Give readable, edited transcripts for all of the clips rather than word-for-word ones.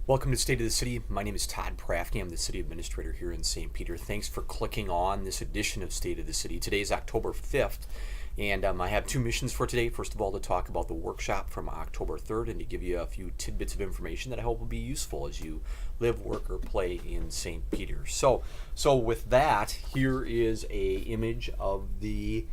Welcome to State of the City. My name is Todd Prafke. I'm the City Administrator here in St. Peter. Thanks for clicking on this edition of State of the City. Today is October 5th, and I have two missions for today. First of all, to talk about the workshop from October 3rd and to give you a few tidbits of information that I hope will be useful as you live, work, or play in St. Peter. So with that, here is a image of the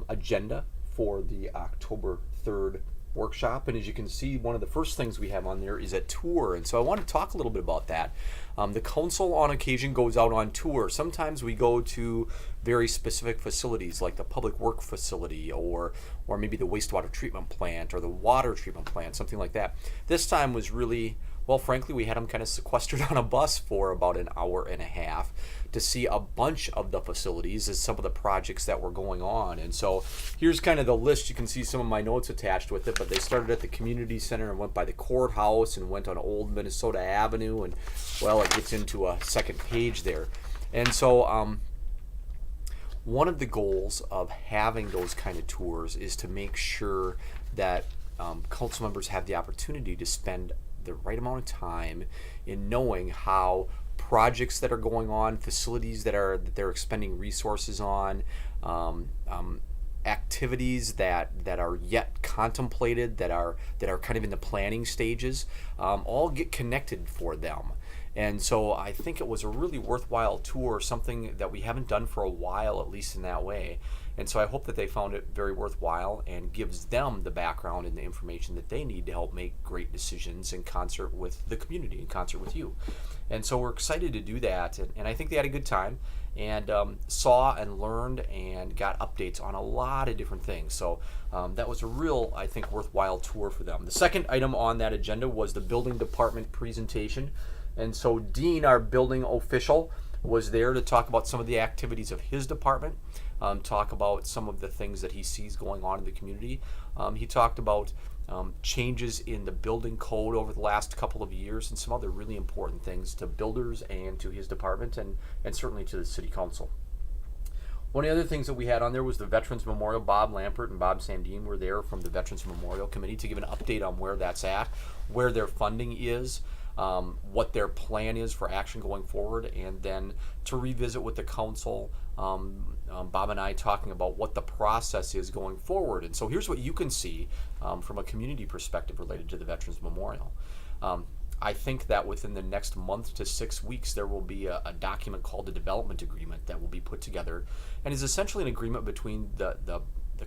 agenda for the October 3rd workshop, and as you can see, one of the first things we have on there is a tour, and so I want to talk a little bit about that. The council on occasion goes out on tour. Sometimes we go to very specific facilities like the public work facility or maybe the wastewater treatment plant or the water treatment plant, something like that. This time was really, well, frankly, we had them kind of sequestered on a bus for about an hour and a half to see a bunch of the facilities as some of the projects that were going on. And so here's kind of the list. You can see some of my notes attached with it, but they started at the community center and went by the courthouse and went on Old Minnesota Avenue, and well, it gets into a second page there. And so one of the goals of having those kind of tours is to make sure that council members have the opportunity to spend the right amount of time in knowing how projects that are going on, facilities that they're expending resources on, activities that are yet contemplated, that are kind of in the planning stages, all get connected for them. And so I think it was a really worthwhile tour, something that we haven't done for a while, at least in that way. And so I hope that they found it very worthwhile and gives them the background and the information that they need to help make great decisions in concert with the community, in concert with you. And so we're excited to do that, and I think they had a good time and saw and learned and got updates on a lot of different things. So that was a real, I think, worthwhile tour for them. The second item on that agenda was the building department presentation. And so Dean, our building official, was there to talk about some of the activities of his department, talk about some of the things that he sees going on in the community. He talked about changes in the building code over the last couple of years and some other really important things to builders and to his department and certainly to the city council. One of the other things that we had on there was the Veterans Memorial. Bob Lampert and Bob Sandine were there from the Veterans Memorial Committee to give an update on where that's at, where their funding is, what their plan is for action going forward, and then to revisit with the council, Bob and I talking about what the process is going forward. And so here's what you can see from a community perspective related to the Veterans Memorial. I think that within the next month to 6 weeks, there will be a document called the Development Agreement that will be put together, and is essentially an agreement between the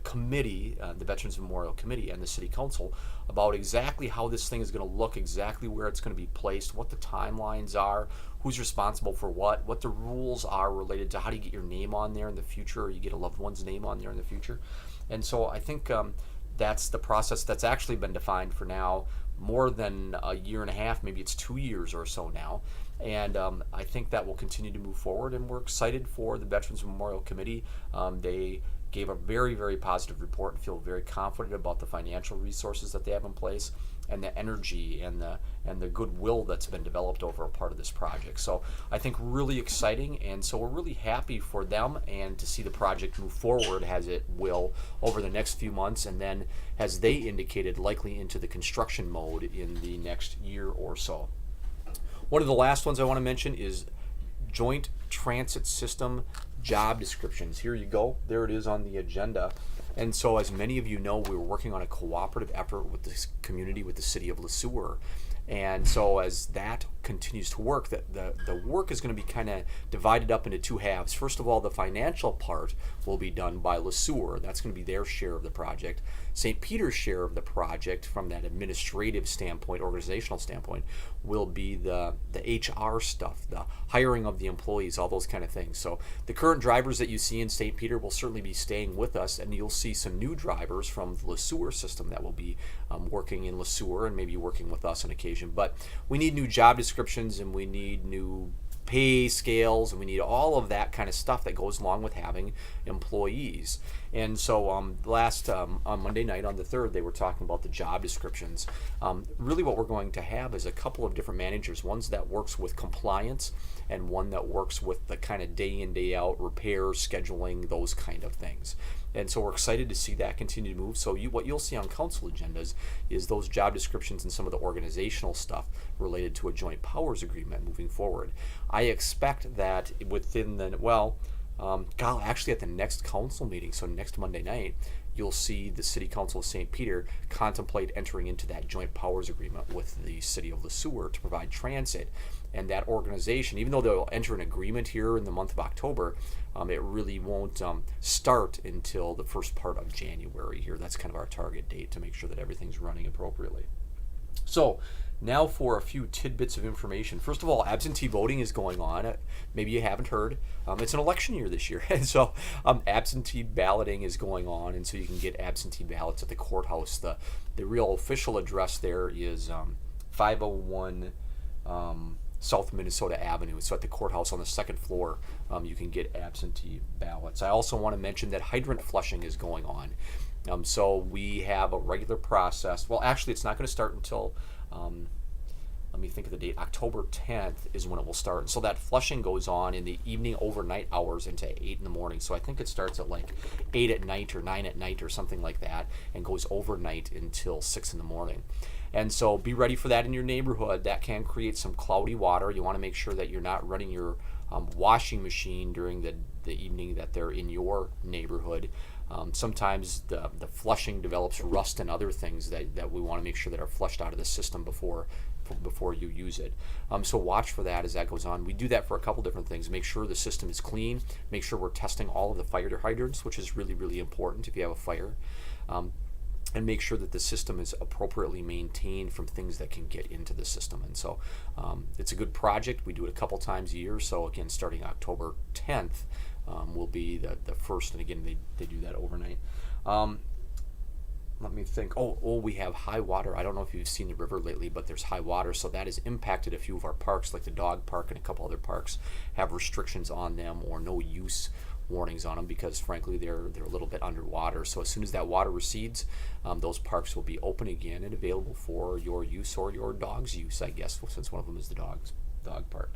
committee, the Veterans Memorial Committee, and the City Council about exactly how this thing is going to look, exactly where it's going to be placed, what the timelines are, who's responsible for what the rules are related to how do you get your name on there in the future, or you get a loved one's name on there in the future. And so I think that's the process that's actually been defined for now more than a year and a half, maybe it's 2 years or so now. And I think that will continue to move forward, and we're excited for the Veterans Memorial Committee. They gave a very, very positive report and feel very confident about the financial resources that they have in place and the energy and the goodwill that's been developed over a part of this project. So I think really exciting, and so we're really happy for them and to see the project move forward as it will over the next few months, and then as they indicated, likely into the construction mode in the next year or so. One of the last ones I want to mention is Joint Transit System job descriptions. Here you go. There it is on the agenda. And so as many of you know, we were working on a cooperative effort with this community, with the city of Sueur. And so as that continues to work, the work is going to be kind of divided up into two halves. First of all, the financial part will be done by Sueur. That's going to be their share of the project. St. Peter's share of the project from that administrative standpoint, organizational standpoint, will be the HR stuff, the hiring of the employees, all those kind of things. So the current drivers that you see in St. Peter will certainly be staying with us, and you'll see some new drivers from the Sueur system that will be working in Sueur and maybe working with us on occasion. But we need new job descriptions, and we need new pay scales, and we need all of that kind of stuff that goes along with having employees. And so on Monday night, on the 3rd, they were talking about the job descriptions. Really what we're going to have is a couple of different managers, one that works with compliance and one that works with the kind of day in, day out repairs, scheduling, those kind of things. And so we're excited to see that continue to move. So what you'll see on council agendas is those job descriptions and some of the organizational stuff related to a joint powers agreement moving forward. I expect that within actually at the next council meeting, so next Monday night, you'll see the City Council of St. Peter contemplate entering into that joint powers agreement with the City of Sueur to provide transit. And that organization, even though they'll enter an agreement here in the month of October, it really won't start until the first part of January here. That's kind of our target date to make sure that everything's running appropriately. So now for a few tidbits of information. First of all, absentee voting is going on. Maybe you haven't heard. It's an election year this year, and so absentee balloting is going on, and so you can get absentee ballots at the courthouse. The real official address there is 501 South Minnesota Avenue. So at the courthouse on the 2nd floor, you can get absentee ballots. I also want to mention that hydrant flushing is going on. So we have a regular process. Well, actually, it's not going to start until, let me think of the date, October 10th is when it will start. So that flushing goes on in the evening overnight hours into 8 in the morning. So I think it starts at like 8 at night or 9 at night or something like that and goes overnight until 6 in the morning. And so be ready for that in your neighborhood. That can create some cloudy water. You want to make sure that you're not running your washing machine during the evening that they're in your neighborhood. Sometimes the flushing develops rust and other things that we want to make sure that are flushed out of the system before you use it. So watch for that as that goes on. We do that for a couple different things. Make sure the system is clean. Make sure we're testing all of the fire hydrants, which is really, really important if you have a fire. And make sure that the system is appropriately maintained from things that can get into the system. And so it's a good project. We do it a couple times a year. So again, starting October 10th will be the first. And again, they do that overnight. Let me think. We have high water. I don't know if you've seen the river lately, but there's high water. So that has impacted a few of our parks, like the dog park and a couple other parks have restrictions on them or no use warnings on them because frankly they're a little bit underwater. So as soon as that water recedes, those parks will be open again and available for your use or your dog's use, I guess, since one of them is the dog part.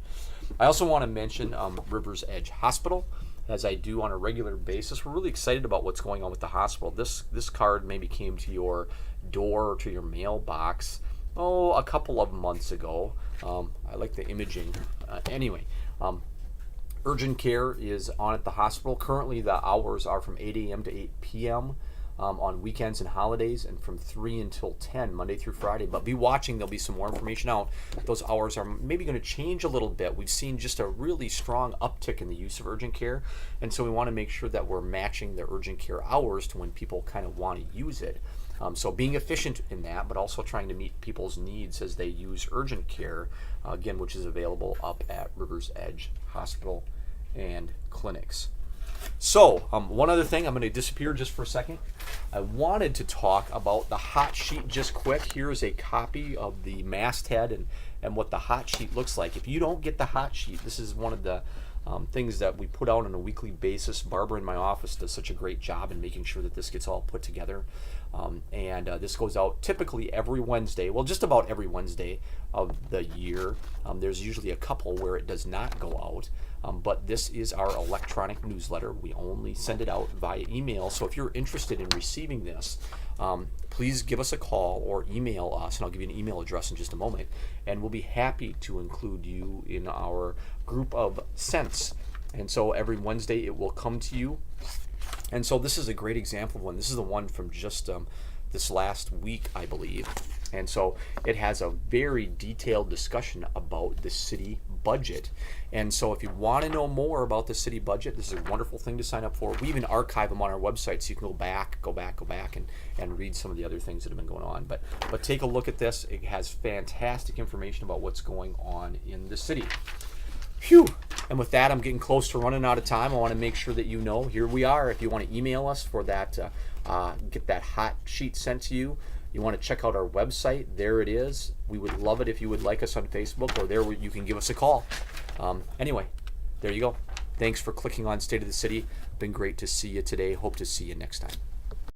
I also want to mention Rivers Edge Hospital, as I do on a regular basis. We're really excited about what's going on with the hospital. This card maybe came to your door or to your mailbox a couple of months ago. I like the imaging. Anyway, urgent care is on at the hospital. Currently, the hours are from 8 a.m. to 8 p.m. On weekends and holidays, and from 3 until 10, Monday through Friday. But be watching. There'll be some more information out. Those hours are maybe going to change a little bit. We've seen just a really strong uptick in the use of urgent care, and so we want to make sure that we're matching the urgent care hours to when people kind of want to use it. So being efficient in that, but also trying to meet people's needs as they use urgent care, again, which is available up at Rivers Edge Hospital and Clinics. So, one other thing, I'm going to disappear just for a second. I wanted to talk about the hot sheet just quick. Here's a copy of the masthead and what the hot sheet looks like. If you don't get the hot sheet, this is one of the things that we put out on a weekly basis. Barbara in my office does such a great job in making sure that this gets all put together. This goes out typically every Wednesday, well, just about every Wednesday of the year. There's usually a couple where it does not go out, but this is our electronic newsletter. We only send it out via email, so if you're interested in receiving this, please give us a call or email us, and I'll give you an email address in just a moment, and we'll be happy to include you in our group of scents. And so every Wednesday it will come to you. And so this is a great example of one. This is the one from just this last week, I believe. And so it has a very detailed discussion about the city budget. And so if you want to know more about the city budget, this is a wonderful thing to sign up for. We even archive them on our website, so you can go back and read some of the other things that have been going on. But take a look at this. It has fantastic information about what's going on in the city. Phew. And with that, I'm getting close to running out of time. I want to make sure that you know, here we are. If you want to email us for that, get that hot sheet sent to you. You want to check out our website, there it is. We would love it if you would like us on Facebook, or there you can give us a call. Anyway, there you go. Thanks for clicking on State of the City. Been great to see you today. Hope to see you next time.